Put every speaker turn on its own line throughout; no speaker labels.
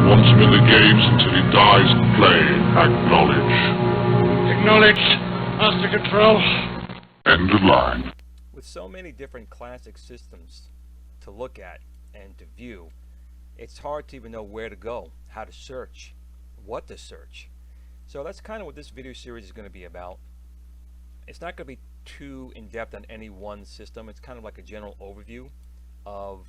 wants him in the games until he dies playing. Acknowledge.
Acknowledge. Master Control.
End of line.
With so many different classic systems to look at and to view, it's hard to even know where to go, how to search, what to search. So that's kind of what this video series is going to be about. It's not going to be too in-depth on any one system. It's kind of like a general overview of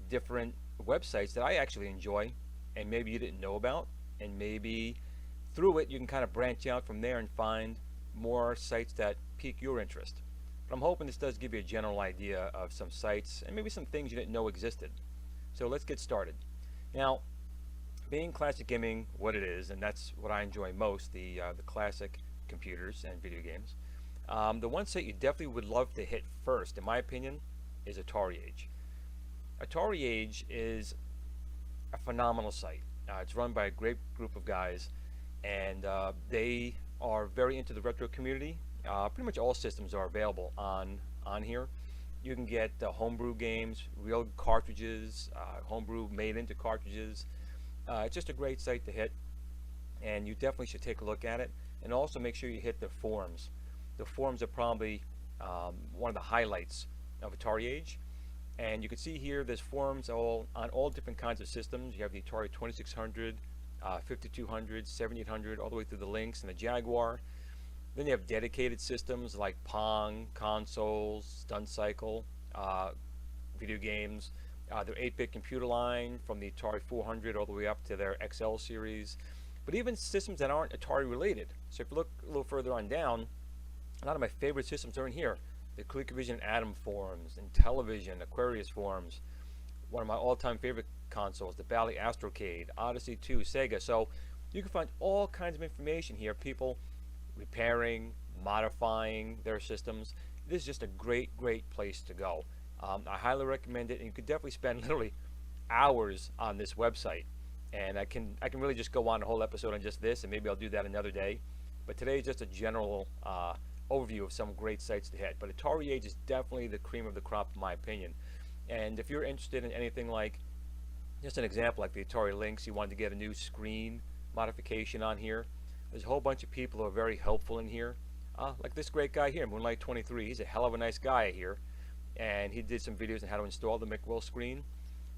different websites that I actually enjoy and maybe you didn't know about, and maybe through it you can kind of branch out from there and find more sites that pique your interest. But I'm hoping this does give you a general idea of some sites and maybe some things you didn't know existed. So let's get started. Now, being classic gaming what it is, and that's what I enjoy most, the classic computers and video games, the one site you definitely would love to hit first, in my opinion, is Atari Age. Atari Age is a phenomenal site. It's run by a great group of guys, and they are very into the retro community. Pretty much all systems are available on here. You can get homebrew games, real cartridges, homebrew made into cartridges. It's just a great site to hit, and you definitely should take a look at it. And also make sure you hit the forums. The forums are probably one of the highlights of Atari Age. And you can see here there's forums on all different kinds of systems. You have the Atari 2600, 5200, 7800, all the way through the Lynx and the Jaguar. Then you have dedicated systems like Pong, consoles, Stun Cycle, video games, their 8-bit computer line from the Atari 400 all the way up to their XL series. But even systems that aren't Atari related. So if you look a little further on down, a lot of my favorite systems are in here. The Colecovision ADAM forums, Intellivision, Aquarius forums. One of my all-time favorite consoles, the Bally Astrocade, Odyssey 2, Sega. So you can find all kinds of information here. People repairing, modifying their systems. This is just a great place to go. I highly recommend it, and you could definitely spend literally hours on this website. And I can really just go on a whole episode on just this, and maybe I'll do that another day. But today is just a general overview of some great sites to hit. But Atari Age is definitely the cream of the crop in my opinion. And if you're interested in anything like, just an example like the Atari Lynx, you wanted to get a new screen modification on here, there's a whole bunch of people who are very helpful in here. Like this great guy here, Moonlight 23. He's a hell of a nice guy here, and he did some videos on how to install the McWill screen.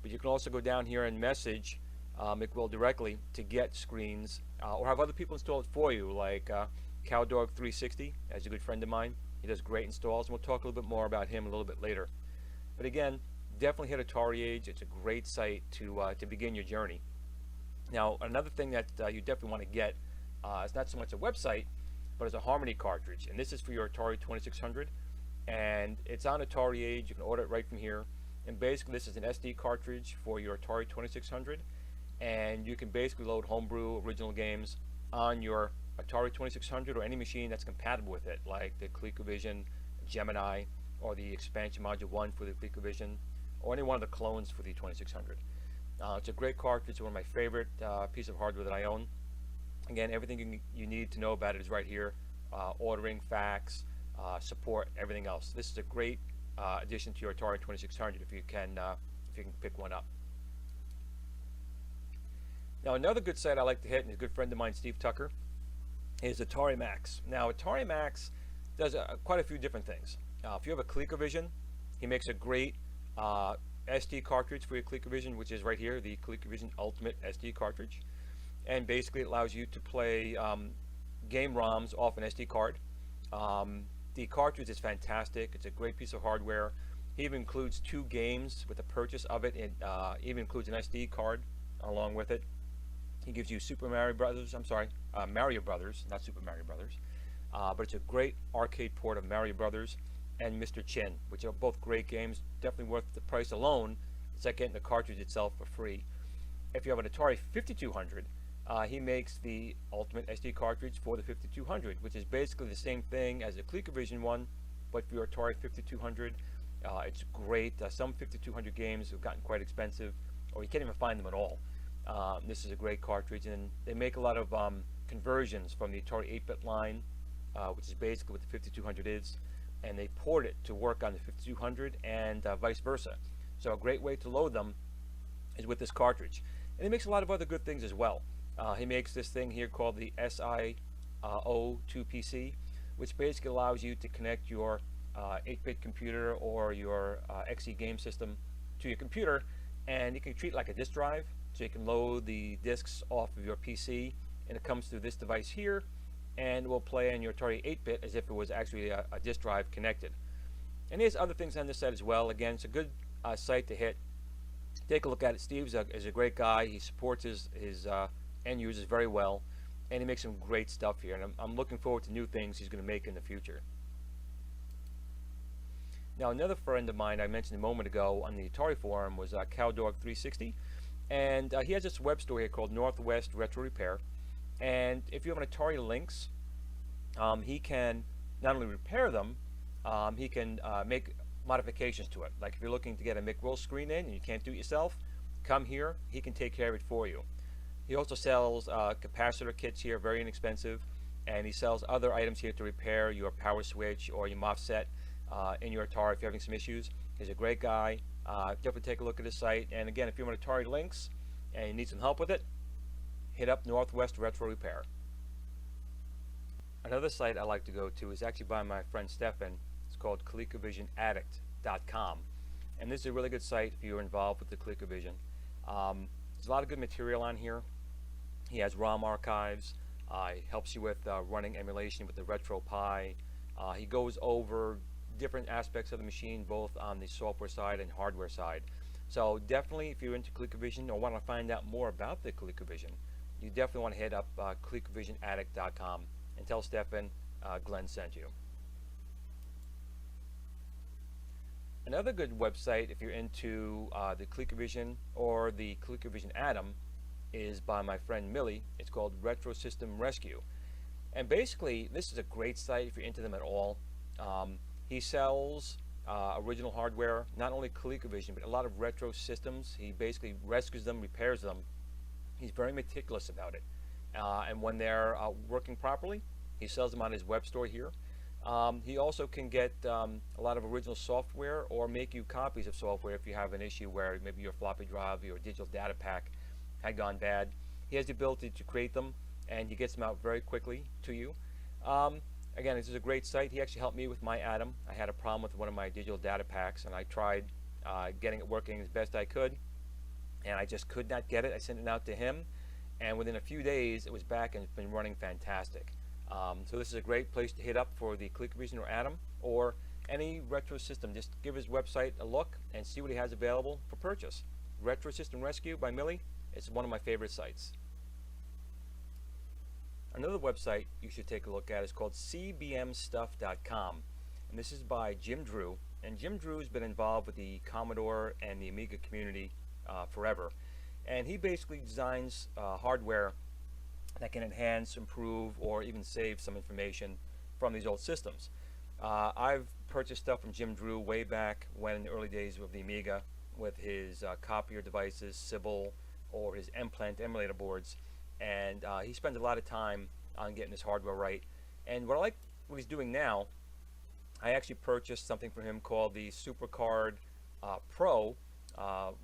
But you can also go down here and message McWill directly to get screens, or have other people install it for you, like Cowdog360, as a good friend of mine. He does great installs, and we'll talk a little bit more about him a little bit later. But again, definitely hit Atari Age. It's a great site to begin your journey. Now, another thing that you definitely want to get is not so much a website, but it's a Harmony cartridge, and this is for your Atari 2600, and it's on Atari Age. You can order it right from here, and basically this is an SD cartridge for your Atari 2600, and you can basically load homebrew original games on your Atari 2600 or any machine that's compatible with it, like the Colecovision Gemini or the expansion module 1 for the Colecovision, or any one of the clones for the 2600. It's a great cartridge. It's one of my favorite pieces of hardware that I own. Again, everything you need to know about it is right here. Ordering, fax, support, everything else. This is a great addition to your Atari 2600 if you can pick one up. Now, another good site I like to hit, and a good friend of mine, Steve Tucker, is Atari Max. Now, Atari Max does quite a few different things. If you have a Colecovision, he makes a great SD cartridge for your Colecovision, which is right here, the Colecovision Ultimate SD cartridge. And basically it allows you to play game ROMs off an SD card. The cartridge is fantastic. It's a great piece of hardware. He even includes 2 games with the purchase of it. It even includes an SD card along with it. He gives you Mario Brothers, not Super Mario Brothers. But it's a great arcade port of Mario Brothers and Mr. Chin, which are both great games, definitely worth the price alone. It's like getting the cartridge itself for free. If you have an Atari 5200, he makes the Ultimate SD cartridge for the 5200, which is basically the same thing as the Colecovision one, but for your Atari 5200. It's great. Some 5200 games have gotten quite expensive, or you can't even find them at all. This is a great cartridge, and they make a lot of conversions from the Atari 8-bit line, which is basically what the 5200 is, and they port it to work on the 5200 and vice versa. So a great way to load them is with this cartridge. And he makes a lot of other good things as well. He makes this thing here called the SIO2PC, which basically allows you to connect your 8-bit computer or your XE game system to your computer, and you can treat it like a disk drive, so you can load the disks off of your PC, and it comes through this device here, and will play on your Atari 8-bit as if it was actually a disk drive connected. And there's other things on this site as well. Again, it's a good site to hit. Take a look at it. Steve is a great guy. He supports his end users very well, and he makes some great stuff here, and I'm looking forward to new things he's going to make in the future. Now, another friend of mine I mentioned a moment ago on the Atari forum was Cowdog360, and he has this web store here called Northwest Retro Repair. And if you have an Atari Lynx, he can not only repair them, he can make modifications to it. Like if you're looking to get a McRoll screen in and you can't do it yourself, come here, he can take care of it for you. He also sells capacitor kits here, very inexpensive, and he sells other items here to repair your power switch or your MOSFET in your Atari if you're having some issues. He's a great guy. Definitely take a look at his site. And again, if you want Atari Lynx and you need some help with it, hit up Northwest Retro Repair. Another site I like to go to is actually by my friend Stefan. It's called Colecovision Addict.com, and this is a really good site if you're involved with the Colecovision. There's a lot of good material on here. He has ROM archives. He helps you with running emulation with the RetroPie. He goes over different aspects of the machine, both on the software side and hardware side. So definitely, if you're into Colecovision or want to find out more about the Colecovision, you definitely want to hit up Colecovisionaddict.com and tell Stefan Glen sent you. Another good website if you're into the Colecovision or the Colecovision ADAM is by my friend Millie. It's called Retro System Rescue. And basically, this is a great site if you're into them at all. He sells original hardware, not only Colecovision, but a lot of retro systems. He basically rescues them, repairs them. He's very meticulous about it. And when they're working properly, he sells them on his web store here. He also can get a lot of original software or make you copies of software if you have an issue where maybe your floppy drive, your digital data pack had gone bad. He has the ability to create them, and he gets them out very quickly to you. Again, this is a great site. He actually helped me with my ADAM. I had a problem with one of my digital data packs, and I tried getting it working as best I could, and I just could not get it. I sent it out to him, and within a few days it was back and it's been running fantastic. So this is a great place to hit up for the Colecovision or ADAM or any retro system. Just give his website a look and see what he has available for purchase. Retro System Rescue by Millie is one of my favorite sites. Another website you should take a look at is called cbmstuff.com, and this is by Jim Drew. And Jim Drew has been involved with the Commodore and the Amiga community forever, and he basically designs hardware that can enhance, improve, or even save some information from these old systems. I've purchased stuff from Jim Drew way back when in the early days of the Amiga with his copier devices, Sybil, or his M-Plant emulator boards, and he spends a lot of time on getting his hardware right. And what I like what he's doing now, I actually purchased something from him called the SuperCard Pro.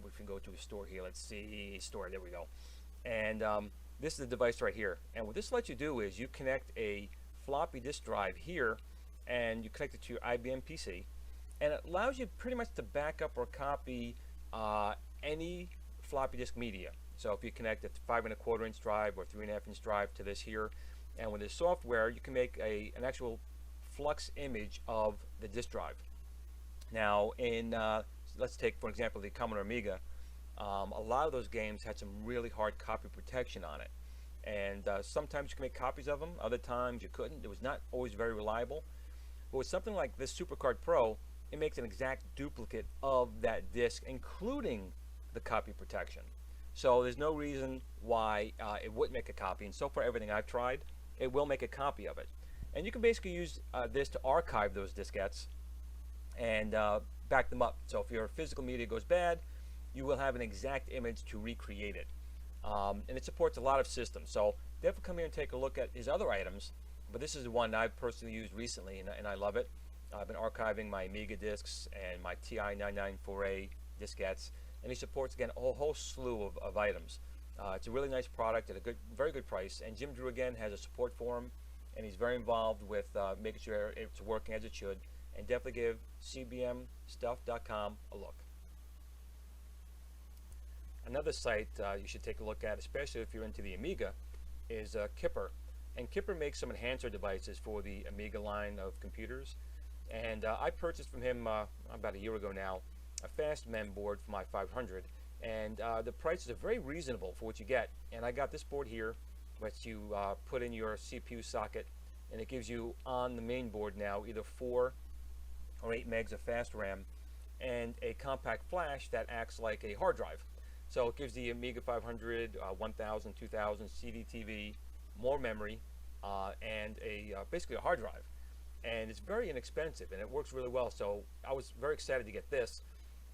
We can go to a store here. Let's see, store. There we go. And this is the device right here. And what this lets you do is you connect a floppy disk drive here, and you connect it to your IBM PC, and it allows you pretty much to back up or copy any floppy disk media. So if you connect a 5 1/4 inch drive or 3 1/2 inch drive to this here, and with this software, you can make an actual flux image of the disk drive. Now, in let's take for example the Commodore Amiga. A lot of those games had some really hard copy protection on it, and sometimes you can make copies of them, other times you couldn't. It was not always very reliable. But with something like this SuperCard Pro, it makes an exact duplicate of that disk, including the copy protection. So there's no reason why it wouldn't make a copy, and so far everything I've tried, it will make a copy of it. And you can basically use this to archive those diskettes and back them up. So if your physical media goes bad, you will have an exact image to recreate it. And it supports a lot of systems. So definitely come here and take a look at his other items. But this is the one I've personally used recently, and I love it. I've been archiving my Amiga discs and my TI-994A diskettes. And he supports, again, a whole slew of items. It's a really nice product at a very good price. And Jim Drew again has a support forum, and he's very involved with making sure it's working as it should. And definitely give cbmstuff.com a look. Another site you should take a look at, especially if you're into the Amiga, is Kipper. And Kipper makes some enhancer devices for the Amiga line of computers. And I purchased from him about a year ago now a fast mem board for my 500. And the prices are very reasonable for what you get. And I got this board here, which you put in your CPU socket, and it gives you on the main board now either 4 or 8 megs of fast RAM and a compact flash that acts like a hard drive. So it gives the Amiga 500, 1000, 2000 CD-TV, more memory, and basically a hard drive. And it's very inexpensive, and it works really well. So I was very excited to get this.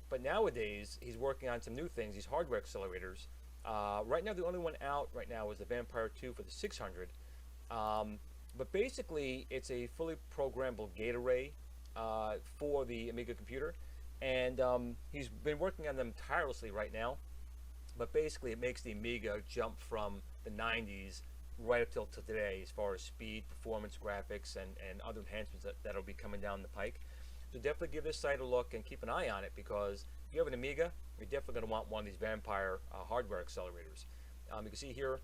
But nowadays, he's working on some new things, these hardware accelerators. Right now, the only one out right now is the Vampire 2 for the 600. But basically, it's a fully programmable gate array for the Amiga computer. And he's been working on them tirelessly right now. But basically, it makes the Amiga jump from the 90s right up till today as far as speed, performance, graphics, and other enhancements that'll be coming down the pike. So definitely give this site a look and keep an eye on it, because if you have an Amiga, you're definitely going to want one of these Vampire hardware accelerators. You can see here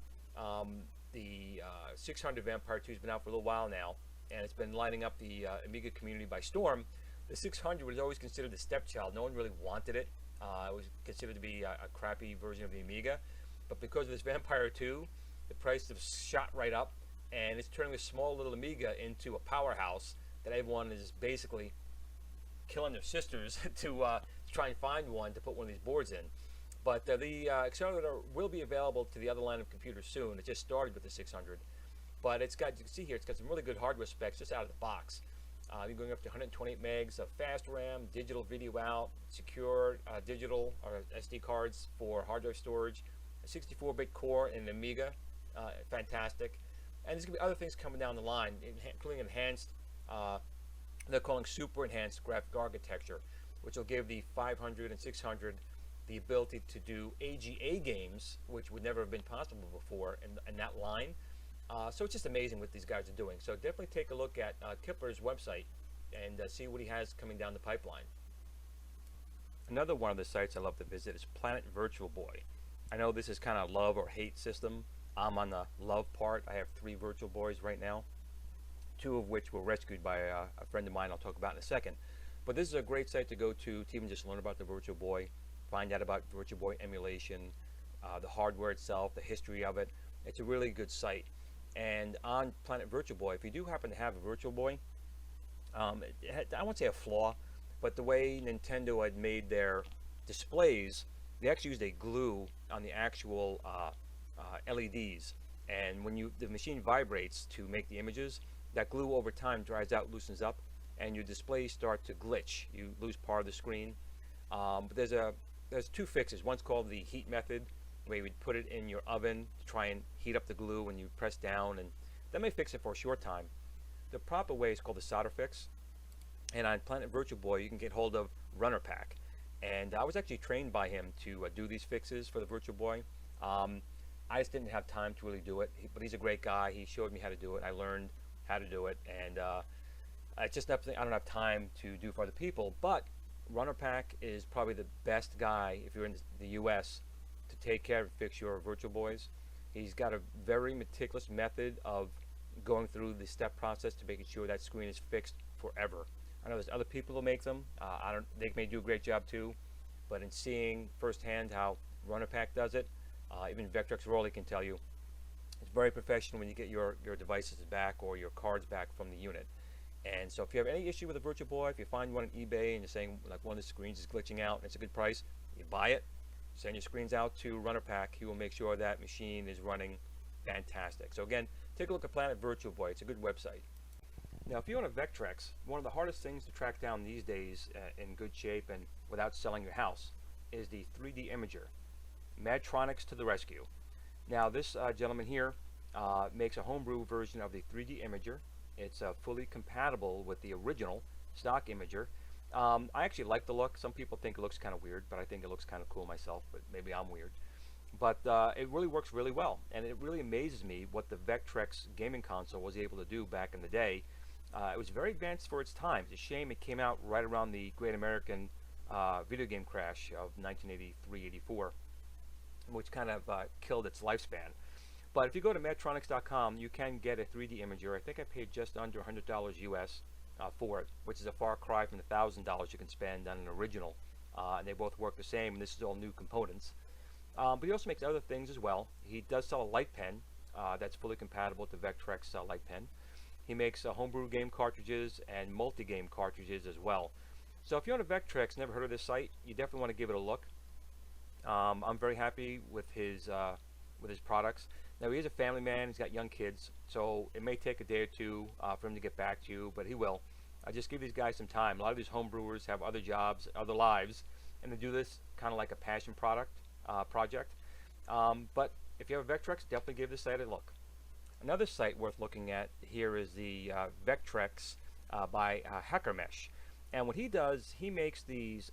the 600 Vampire 2 has been out for a little while now, and it's been lining up the Amiga community by storm. The 600 was always considered the stepchild. No one really wanted it. It was considered to be a crappy version of the Amiga, but because of this Vampire 2, the price has shot right up, and it's turning this small little Amiga into a powerhouse that everyone is basically killing their sisters to try and find one to put one of these boards in. But the accelerator will be available to the other line of computers soon. It just started with the 600, but it's got, you can see here, it's got some really good hardware specs just out of the box. You're going up to 128 megs of fast RAM, digital video out, secure digital or SD cards for hard drive storage, a 64-bit core in an Amiga, fantastic. And there's going to be other things coming down the line, including enhanced, they're calling super enhanced graphic architecture, which will give the 500 and 600 the ability to do AGA games, which would never have been possible before in that line. So it's just amazing what these guys are doing. So definitely take a look at Kipper's website and see what he has coming down the pipeline. Another one of the sites I love to visit is Planet VirtualBoy. I know this is kind of a love or hate system. I'm on the love part. I have 3 VirtualBoys right now, 2 of which were rescued by a friend of mine I'll talk about in a second. But this is a great site to go to even just learn about the VirtualBoy, find out about VirtualBoy emulation, the hardware itself, the history of it. It's a really good site. And on Planet VirtualBoy, if you do happen to have a VirtualBoy, I won't say a flaw, but the way Nintendo had made their displays, they actually used a glue on the actual LEDs. And when the machine vibrates to make the images, that glue over time dries out, loosens up, and your displays start to glitch. You lose part of the screen. But there's 2 fixes. One's called the heat method, where you would put it in your oven to try and heat up the glue when you press down, and that may fix it for a short time. The proper way is called the solder fix, and on Planet VirtualBoy you can get hold of Runnerpack, and I was actually trained by him to do these fixes for the VirtualBoy. I just didn't have time to really do it, but he's a great guy. He showed me how to do it. I learned how to do it, and it's just something I don't have time to do for other people. But Runnerpack is probably the best guy if you're in the US to take care and fix your VirtualBoys. He's got a very meticulous method of going through the step process to making sure that screen is fixed forever. I know there's other people who make them. They may do a great job too, but in seeing firsthand how Runnerpack does it, even Vectrex Rolly can tell you, it's very professional when you get your devices back or your cards back from the unit. And so if you have any issue with a VirtualBoy, if you find one on eBay and you're saying like one of the screens is glitching out and it's a good price, you buy it, send your screens out to Runnerpack. He will make sure that machine is running fantastic. So again, take a look at Planet VirtualBoy. It's a good website. Now if you own a Vectrex, one of the hardest things to track down these days in good shape and without selling your house is the 3D imager. Madtronics to the rescue. Now this gentleman here makes a homebrew version of the 3D imager. It's fully compatible with the original stock imager. I actually like the look. Some people think it looks kind of weird, but I think it looks kind of cool myself, but maybe I'm weird. but it really works really well, and it really amazes me what the Vectrex gaming console was able to do back in the day. It was very advanced for its time. It's a shame it came out right around the Great American video game crash of 1983-84, which kind of killed its lifespan. But if you go to Medtronics.com, you can get a 3D imager. I think I paid just under $100 US for it, which is a far cry from the $1,000 you can spend on an original. And they both work the same, and this is all new components. But he also makes other things as well. He does sell a light pen that's fully compatible with the Vectrex light pen. He makes homebrew game cartridges and multi-game cartridges as well. So if you're on a Vectrex, never heard of this site, you definitely want to give it a look. I'm very happy with his products. Now, he is a family man. He's got young kids, so it may take a day or two for him to get back to you, but he will. I just give these guys some time. A lot of these homebrewers have other jobs, other lives, and they do this kind of like a passion project. But if you have a Vectrex, definitely give this site a look. Another site worth looking at here is the Vectrex by Hacker Mesh. And what he does, he makes these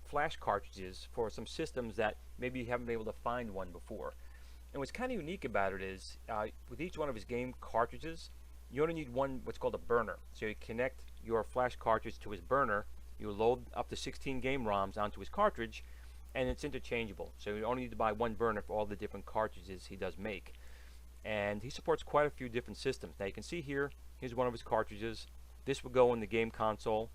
flash cartridges for some systems that maybe you haven't been able to find one before. And what's kind of unique about it is, with each one of his game cartridges, you only need one, what's called a burner. So you connect your flash cartridge to his burner, you load up to 16 game ROMs onto his cartridge, and it's interchangeable. So you only need to buy one burner for all the different cartridges he does make. And he supports quite a few different systems. Now you can see here, here's one of his cartridges. This will go in the game console.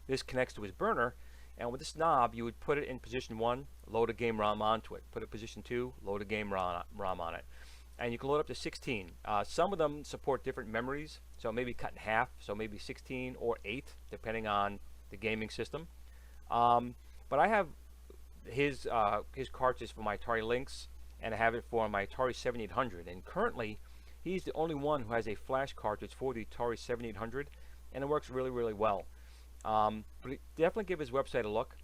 This connects to his burner, and with this knob, you would put it in position 1, load a game ROM onto it. Put it in position 2, load a game ROM on it. And you can load up to 16. Some of them support different memories, so maybe cut in half, so maybe 16 or 8, depending on the gaming system. But I have his cartridges for my Atari Lynx, and I have it for my Atari 7800. And currently, he's the only one who has a flash cartridge for the Atari 7800, and it works really, really well. But definitely give his website a look.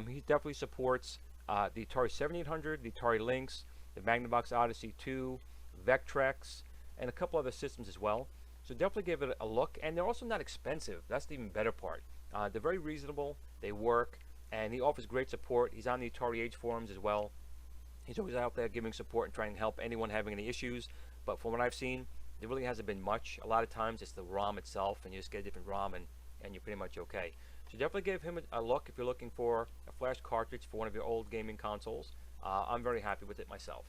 He definitely supports the Atari 7800, the Atari Lynx, the Magnavox Odyssey 2, Vectrex, and a couple other systems as well. So definitely give it a look. And they're also not expensive. That's the even better part. They're very reasonable. They work. And he offers great support. He's on the Atari Age forums as well. He's always out there giving support and trying to help anyone having any issues. But from what I've seen, there really hasn't been much. A lot of times it's the ROM itself, and you just get a different ROM, and you're pretty much okay. So definitely give him a look if you're looking for a flash cartridge for one of your old gaming consoles. I'm very happy with it myself.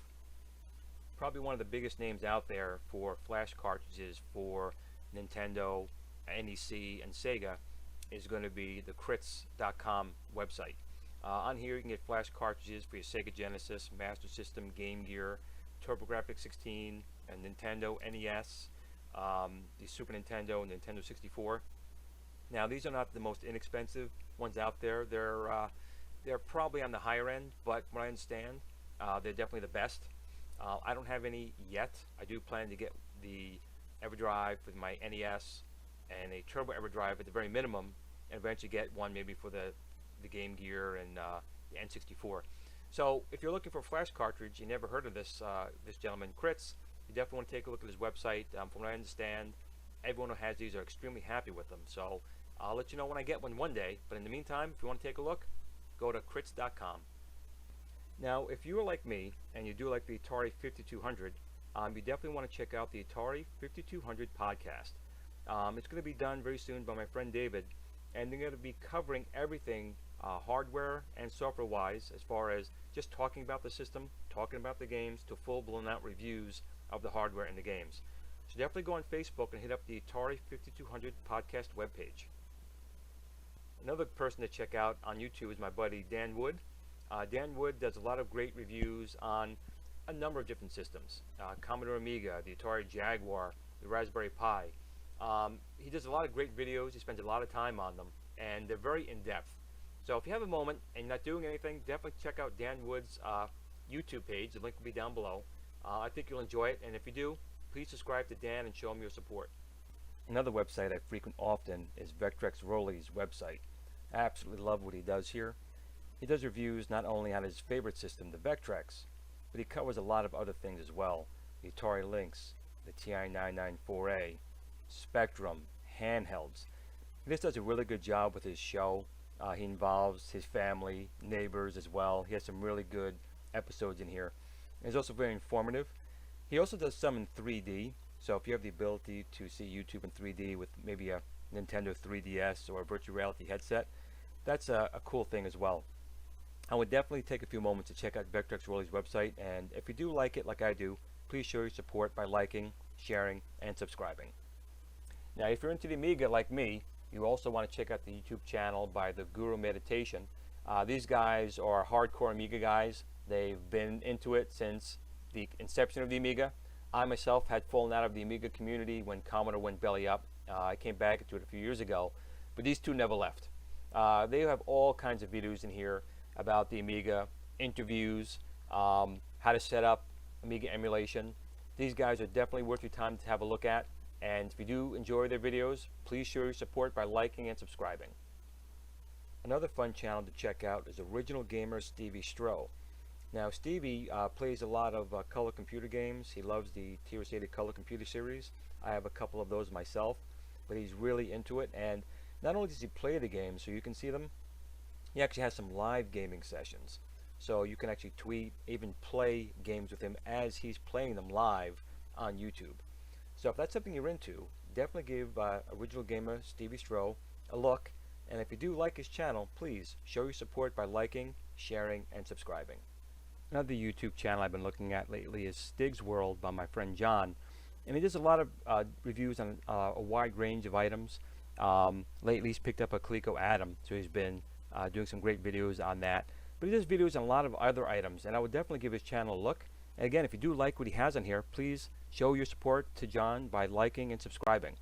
Probably one of the biggest names out there for flash cartridges for Nintendo, NEC, and Sega is going to be the crits.com website. On here you can get flash cartridges for your Sega Genesis, Master System, Game Gear, TurboGrafx 16, and Nintendo NES, the Super Nintendo, and Nintendo 64. Now these are not the most inexpensive ones out there. They're probably on the higher end, but from what I understand, they're definitely the best. I don't have any yet. I do plan to get the EverDrive with my NES and a Turbo EverDrive at the very minimum, and eventually get one maybe for the Game Gear and the N64. So if you're looking for a flash cartridge, you never heard of this gentleman, Crits, you definitely want to take a look at his website. From what I understand, everyone who has these are extremely happy with them. So I'll let you know when I get one day. But in the meantime, if you want to take a look, go to crits.com. Now, if you are like me and you do like the Atari 5200, you definitely want to check out the Atari 5200 podcast. It's going to be done very soon by my friend David, and they're going to be covering everything hardware and software wise, as far as just talking about the system, talking about the games, to full blown out reviews of the hardware and the games. So definitely go on Facebook and hit up the Atari 5200 podcast webpage. Another person to check out on YouTube is my buddy Dan Wood. Dan Wood does a lot of great reviews on a number of different systems. Commodore Amiga, the Atari Jaguar, the Raspberry Pi. He does a lot of great videos. He spends a lot of time on them, and they're very in-depth. So if you have a moment and you're not doing anything, definitely check out Dan Wood's YouTube page. The link will be down below. I think you'll enjoy it, and if you do, please subscribe to Dan and show him your support. Another website I frequent often is Vectrex Roley's website. I absolutely love what he does here. He does reviews not only on his favorite system, the Vectrex, but he covers a lot of other things as well. The Atari Lynx, the TI-994A, Spectrum, handhelds. He just does a really good job with his show. He involves his family, neighbors as well. He has some really good episodes in here. And it's also very informative. He also does some in 3D, so if you have the ability to see YouTube in 3D with maybe a Nintendo 3DS or a virtual reality headset, that's a cool thing as well. I would definitely take a few moments to check out Vectrex Worldy's website, and if you do like it like I do, please show your support by liking, sharing, and subscribing. Now, if you're into the Amiga like me, you also want to check out the YouTube channel by the Guru Meditation. These guys are hardcore Amiga guys. They've been into it since the inception of the Amiga. I myself had fallen out of the Amiga community when Commodore went belly up. I came back into it a few years ago, but these two never left. They have all kinds of videos in here about the Amiga, interviews, how to set up Amiga emulation. These guys are definitely worth your time to have a look at, and if you do enjoy their videos, please show your support by liking and subscribing. Another fun channel to check out is Original Gamer Stevie Stroh. Now Stevie plays a lot of color computer games. He loves the TRS-80 color computer series. I have a couple of those myself, but he's really into it, and not only does he play the games so you can see them, he actually has some live gaming sessions. So you can actually tweet, even play games with him as he's playing them live on YouTube. So if that's something you're into, definitely give Original Gamer Stevie Stroh a look, and if you do like his channel, please show your support by liking, sharing, and subscribing. Another YouTube channel I've been looking at lately is Stig's World by my friend John, and he does a lot of reviews on a wide range of items. Lately he's picked up a Coleco ADAM, so he's been doing some great videos on that. But he does videos on a lot of other items, and I would definitely give his channel a look. And again, if you do like what he has on here, please show your support to John by liking and subscribing.